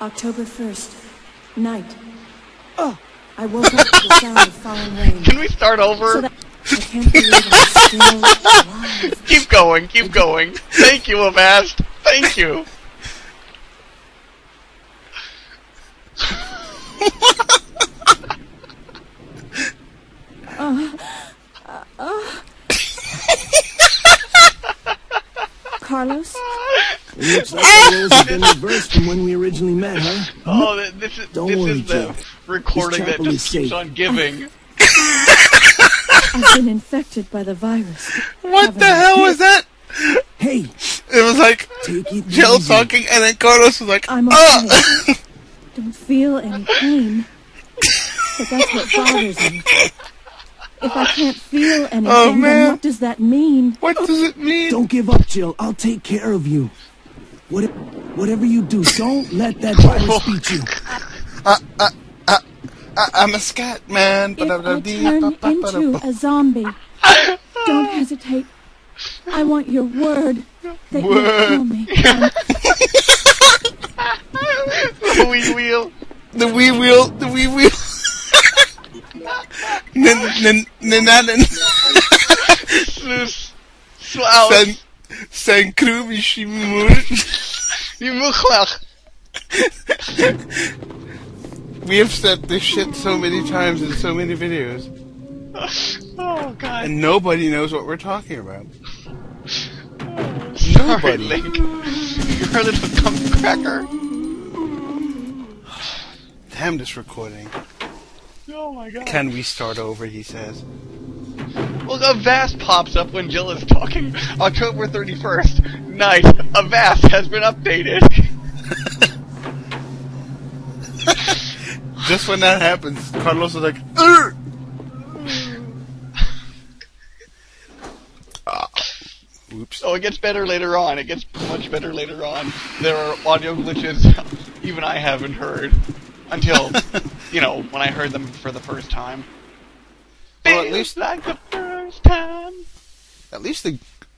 October 1st, night. I woke up to the sound of falling rain. Can we start over? So that I can't believe I'm still alive. Keep going, keep going. Thank you, Avast. Thank you. Carlos? It looks like the roles have been reversed from when we originally met, huh? Oh, this is worry, the recording that just keeps on giving. I've been infected by the virus. What the hell was that? Hey, It was like take it Jill easy. talking, and then Carlos was like, I'm okay. Don't feel any pain. But that's what bothers me. If I can't feel anything, man. then what does that mean? What does it mean? Don't give up, Jill. I'll take care of you. Whatever you do, don't let that virus beat you. I'm a scat man. If I turn into a zombie, don't hesitate. I want your word that you'll kill me. The wee wheel. The wee wheel. The wee wheel. Sen krumishimur. We have said this shit so many times in so many videos. Oh, God. And nobody knows what we're talking about. Sorry, Nobody. Link. You're a little cum cracker. Damn this recording. Oh, my God. Can we start over, he says. Well, Avast pops up when Jill is talking. October 31st, night. Avast has been updated. Just when that happens, Carlos is like, Urgh! Oops. Oh, it gets better later on. It gets much better later on. There are audio glitches even I haven't heard. Until, you know, when I heard them for the first time. Well, at Feels least like the first time. At least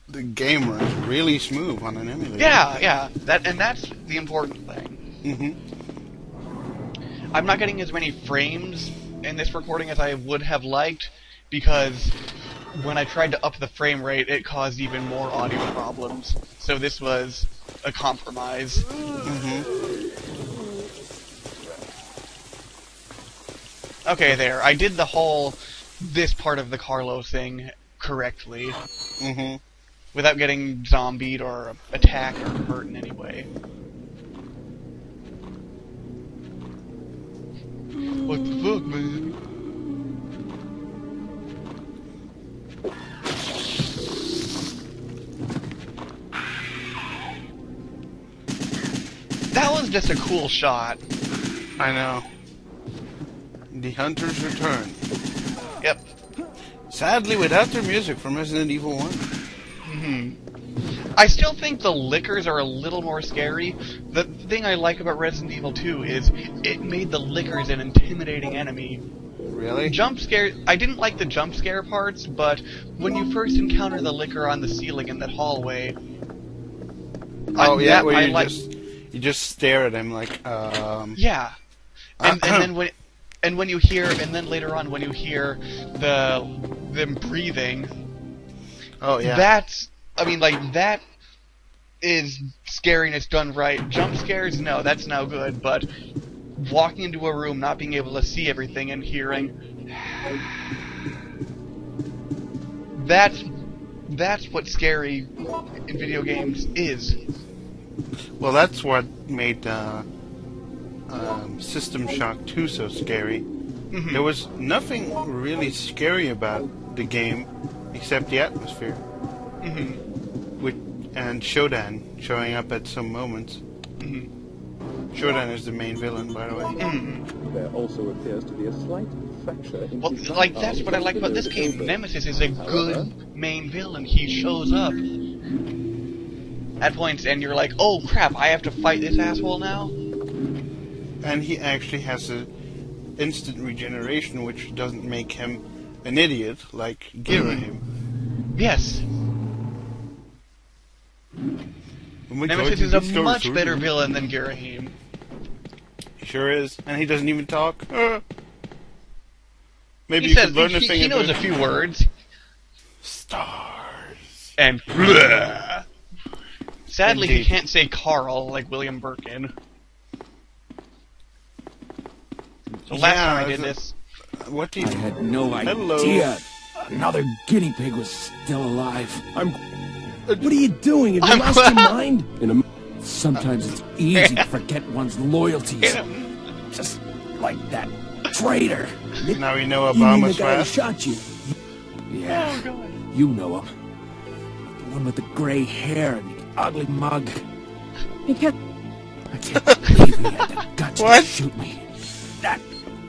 the game runs really smooth on an emulator. Yeah. That's the important thing. Mm-hmm. I'm not getting as many frames in this recording as I would have liked, because when I tried to up the frame rate, it caused even more audio problems. So this was a compromise. Mm-hmm. Okay, there. I did this part of the Carlos thing correctly. Mm-hmm. Without getting zombied or attacked or hurt in any way. What the fuck, man? That was just a cool shot. I know. The Hunters return. Yep. Sadly, without their music from Resident Evil 1. Mm-hmm. I still think the lickers are a little more scary. The thing I like about Resident Evil 2 is it made the lickers an intimidating enemy. Really? Jump scare. I didn't like the jump scare parts, but when you first encounter the licker on the ceiling in that hallway. Oh yeah, where you just stare at him like. Yeah, and then when you hear, and then later on when you hear them breathing. Oh yeah. That is scariness done right. Jump scares, no, that's no good. But walking into a room, not being able to see everything, and hearing, that's what scary in video games is. Well, that's what made System Shock 2 so scary. Mm-hmm. There was nothing really scary about the game except the atmosphere. Mm-hmm. And Shodan showing up at some moments. Mm-hmm. Shodan is the main villain, by the way. Mm-hmm. There also appears to be a slight fracture in Well, his like, right that's arm what I like about this game. over. Nemesis is a good main villain. He shows up at points, and you're like, oh crap, I have to fight this asshole now? And he actually has an instant regeneration, which doesn't make him an idiot like Girahim. Yes. Oh my Nemesis God, is a you much discovered better surgery. villain than Girahim. He sure is. And he doesn't even talk. Maybe He you says could learn a thing he or knows two. a few words. S.T.A.R.S. And bleh. Sadly, Indeed. he can't say Carl like William Birkin. So last Yeah, time I did is it- this, What do you... I had no Hello. idea another guinea pig was still alive. What are you doing? Have you I'm lost glad- your mind? Sometimes it's easy to forget one's loyalties. Just like that traitor. Now we know You mean the Obama's guy who last. shot you? Yeah, oh god, you know him. The one with the gray hair and the ugly mug. Because I can't believe he had the guts What? to shoot me. That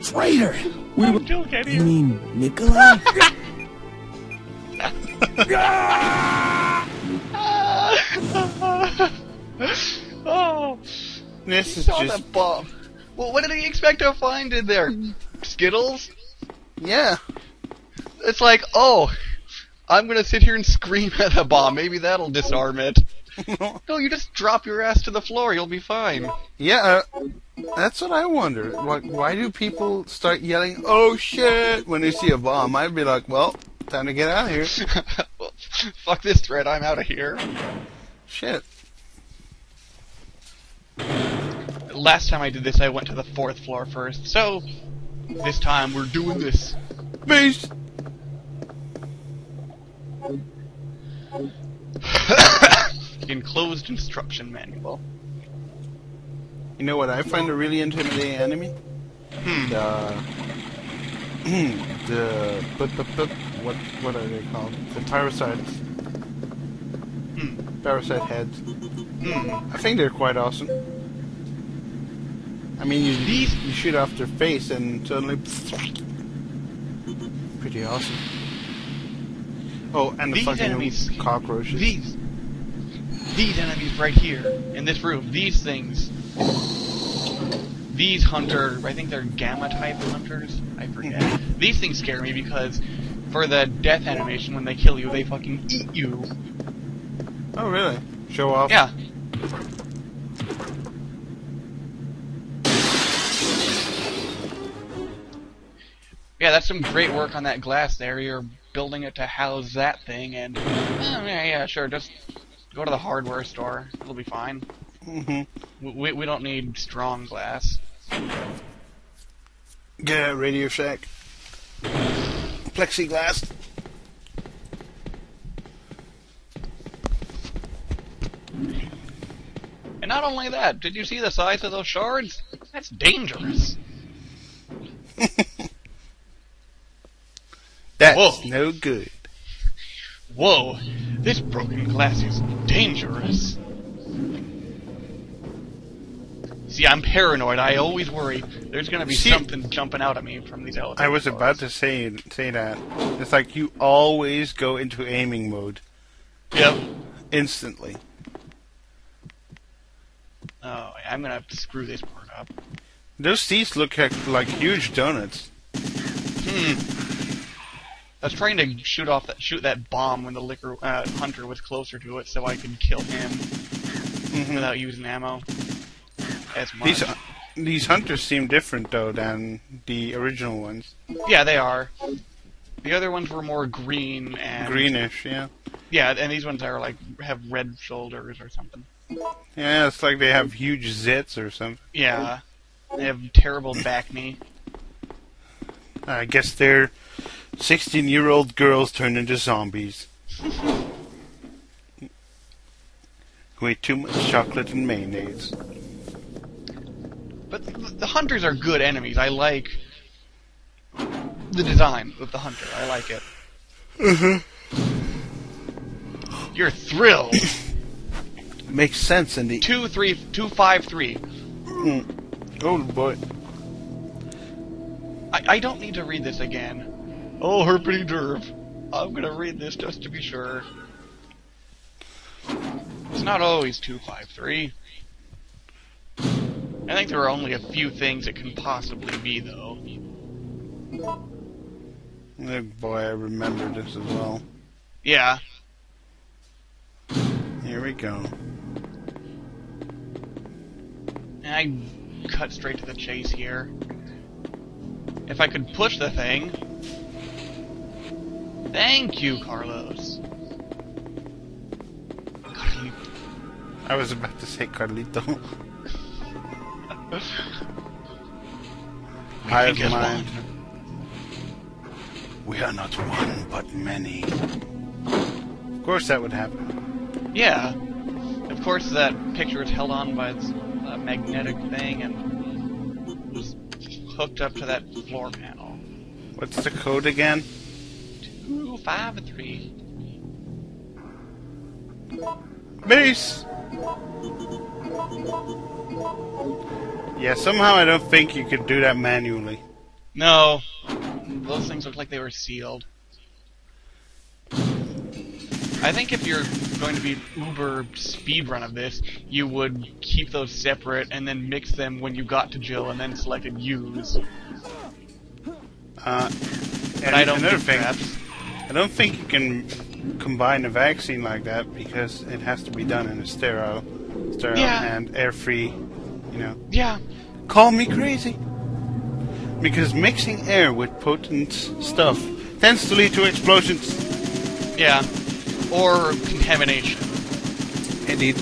traitor. I'm still getting You mean Nikolai? oh, This is saw just... that bomb. Well, what did he expect to find in there? Skittles? Yeah. It's like, oh, I'm gonna sit here and scream at the bomb. Maybe that'll disarm it. No, you just drop your ass to the floor. You'll be fine. Yeah, that's what I wonder. Why do people start yelling, oh shit, when they see a bomb? I'd be like, well, time to get out of here. Well, fuck this thread. I'm out of here. Shit. Last time I did this, I went to the 4th floor first. So, this time we're doing this. Beast! Enclosed instruction manual. You know what I find a really intimidating enemy? What are they called? The parasites. Parasite heads. I think they're quite awesome. I mean, you shoot off their face and suddenly... Pretty awesome. Oh, and the These fucking enemies- cockroaches. These enemies right here, in this room, these things. These hunter, I think they're gamma-type hunters? I forget. These things scare me because for the death animation, when they kill you, they fucking eat you. Oh, really? Show off? Yeah. Yeah, that's some great work on that glass there. You're building it to house that thing, and... yeah, sure, just go to the hardware store. It'll be fine. We don't need strong glass. Yeah, Radio Shack. Plexiglass. And not only that, did you see the size of those shards? That's dangerous. That's Whoa. no good. Whoa, this broken glass is dangerous. See, I'm paranoid. I always worry there's gonna be something jumping out at me from these elevators. I was about to say that. It's like you always go into aiming mode. Yep. Instantly. Oh, I'm gonna have to screw this part up. Those seats look like huge donuts. I was trying to shoot that bomb when the liquor hunter was closer to it, so I could kill him without using ammo as much. These hunters seem different though than the original ones. Yeah, they are. The other ones were more green and Greenish, yeah. yeah, and these ones are like have red shoulders or something. Yeah, it's like they have huge zits or something. Yeah, they have terrible back knee. I guess they're 16-year-old girls turned into zombies. Who ate too much chocolate and mayonnaise. But the hunters are good enemies. I like the design of the hunter. I like it. You're thrilled. Makes sense in the... 253. Oh boy. I don't need to read this again. Oh, herpity derv. I'm gonna read this just to be sure. It's not always 253. I think there are only a few things it can possibly be, though. Oh boy, I remember this as well. Yeah. Here we go. And cut straight to the chase here. If I could push the thing... Thank you, Carlos. God, I was about to say Carlito. Hive mind. We are not one, but many. Of course that would happen. Yeah. Of course that picture is held on by its magnetic thing and was hooked up to that floor panel. What's the code again? 253. Base! Yeah, somehow I don't think you could do that manually. No. Those things look like they were sealed. I think if you're going to be uber speedrun of this, you would keep those separate and then mix them when you got to Jill and then selected use. And I don't another think thing, perhaps. I don't think you can combine a vaccine like that because it has to be done in a sterile Yeah. and air-free, you know. Yeah. Call me crazy. Because mixing air with potent stuff tends to lead to explosions. Yeah. Or contamination. Indeed.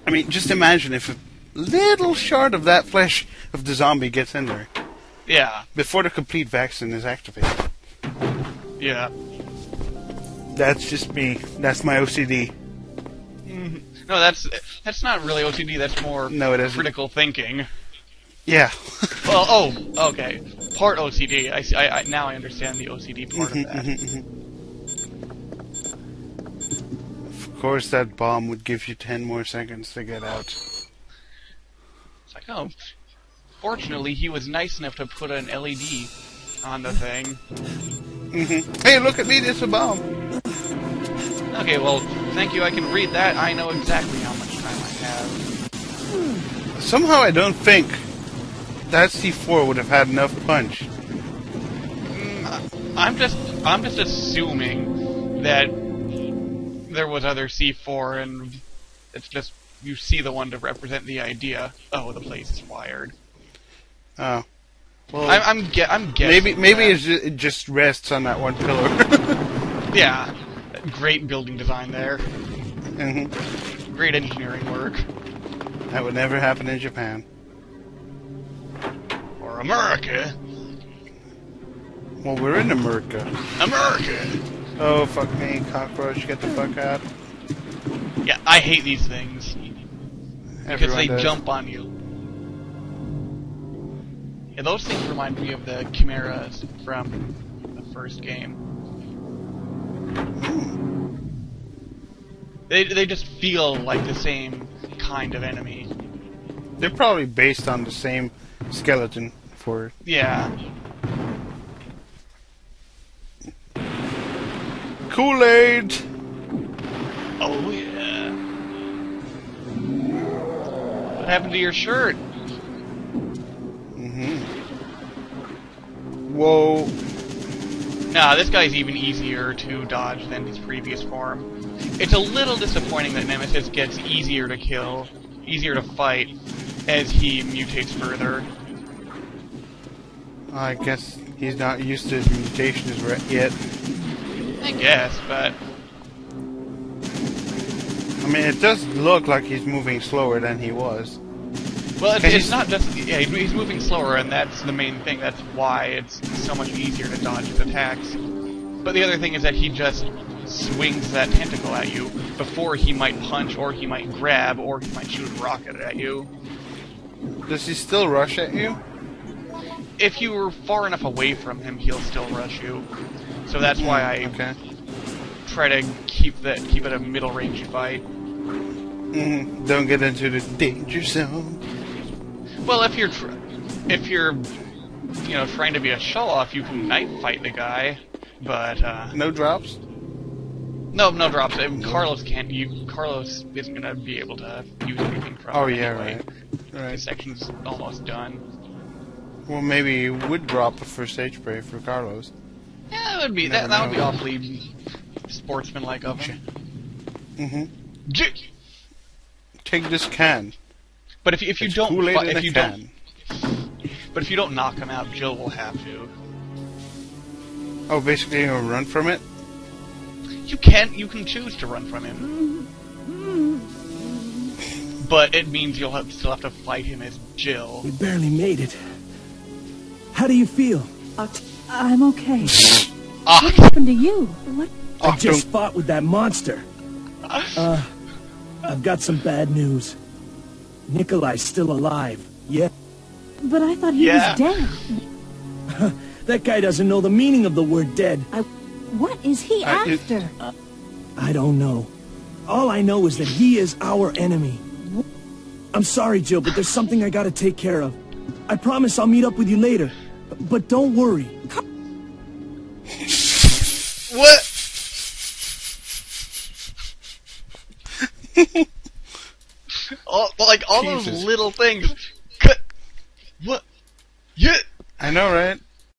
I mean, just imagine if a little shard of that flesh of the zombie gets in there Yeah. before the complete vaccine is activated. Yeah. That's just me. That's my OCD. No, that's not really OCD, that's more No, it isn't. critical thinking. Yeah. Well, oh, okay. Part OCD. I now I understand the OCD part of that. Of course, that bomb would give you 10 more seconds to get out. It's like, oh, fortunately he was nice enough to put an LED on the thing. Hey, look at me, there's a bomb. Okay, well, thank you, I can read that. I know exactly how much time I have. Somehow I don't think that C4 would have had enough punch. I'm just assuming that there was other C4 and it's just you see the one to represent the idea. Oh, the place is wired. Oh. Well, I'm guessing. maybe it just rests on that one pillar. Yeah. Great building design there. Mhm. Great engineering work. That would never happen in Japan. Or America. Well, we're in America. America! Oh, fuck me, cockroach, get the fuck out. Yeah, I hate these things. Because Everyone they does. jump on you. Yeah, those things remind me of the chimeras from the first game. They just feel like the same kind of enemy. They're probably based on the same skeleton for... Yeah. Kool-Aid! Oh yeah. What happened to your shirt? Whoa. Nah, this guy's even easier to dodge than his previous form. It's a little disappointing that Nemesis gets easier to kill, easier to fight, as he mutates further. I guess he's not used to his mutations yet. I guess, but... I mean, it does look like he's moving slower than he was. Well, it's not just... Yeah, he's moving slower, and that's the main thing. That's why it's so much easier to dodge his attacks. But the other thing is that he just swings that tentacle at you before he might punch, or he might grab, or he might shoot a rocket at you. Does he still rush at you? If you were far enough away from him, he'll still rush you. So that's why I try to keep it a middle range fight. Don't get into the danger zone. Well, if you're trying to be a show off, you can knife fight the guy, but No drops? no drops. Carlos can't. Carlos isn't gonna be able to use anything from. Oh it yeah, anyway. right. This section's almost done. Well, maybe you would drop a first aid spray for Carlos. Yeah, that would be Never that would be know. awfully sportsmanlike of him. take this can. But if you It's don't, Kool-Aid in if a you can. but if you don't knock him out, Jill will have to. Oh, basically you're gonna run from it? You can choose to run from him. But it means you'll still have to fight him as Jill. We barely made it. How do you feel? I'm okay. Ah, What happened to you? What? I just fought with that monster. I've got some bad news. Nikolai's still alive. Yeah. But I thought he Yeah. was dead. That guy doesn't know the meaning of the word dead. What is he after? I don't know. All I know is that he is our enemy. I'm sorry, Jill, but there's something I gotta take care of. I promise I'll meet up with you later. But don't worry. what? all Jesus. those little things. Cut. What? Yeah. I know, right?